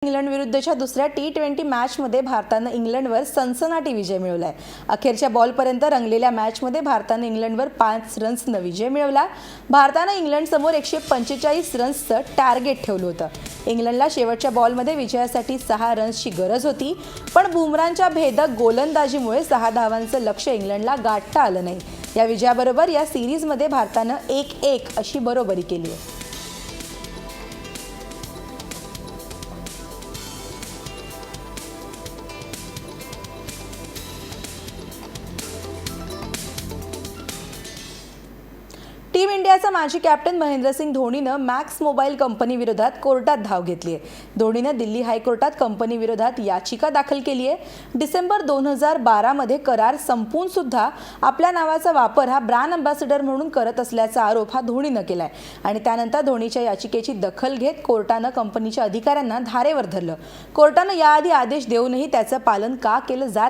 England विरुद्धच्या दुसऱ्या टी20 मॅचमध्ये भारतानं इंग्लंडवर सनसनाटी विजय मिळवलाय। अखेरच्या बॉलपर्यंत रंगलेल्या मॅचमध्ये भारतानं इंग्लंडवर 5 रन्सनं विजय मिळवला। भारतानं इंग्लंडसमोर 145 रन्सचं टार्गेट ठेवलं होतं। इंग्लंडला शेवटच्या बॉलमध्ये विजयासाठी 6 रन्सची गरज होती, पण बुमराच्या भेदक गोलंदाजीमुळे 6 धावांचं लक्ष्य इंग्लंडला गाठता आलं नाही। या विजयाबरोबर या सिरीजमध्ये भारतानं 1-1 अशी बरोबरी केली आहे। टीम इंडियाचा माजी कॅप्टन महेंद्रसिंग धोनीनं मॅक्स मोबाईल कंपनी विरोधात कोर्टात धाव घेतली आहे। धोनीनं दिल्ली हायकोर्टात कंपनी विरोधात याचिका दाखल केली आहे। डिसेंबर 2012 मध्ये करार संपून सुद्धा आपल्या नावाचा वापर हा ब्रँड अँबॅसेडर म्हणून करत असल्याचा आरोप हा धोनीनं केलाय आणि त्यानंतर धोनीच्या याचिकेची दखल घेत कोर्टानं कंपनीच्या अधिकाऱ्यांना धारेवर धरलं। कोर्टानं याआधी आदेश देऊनही त्याचं पालन का केलं जात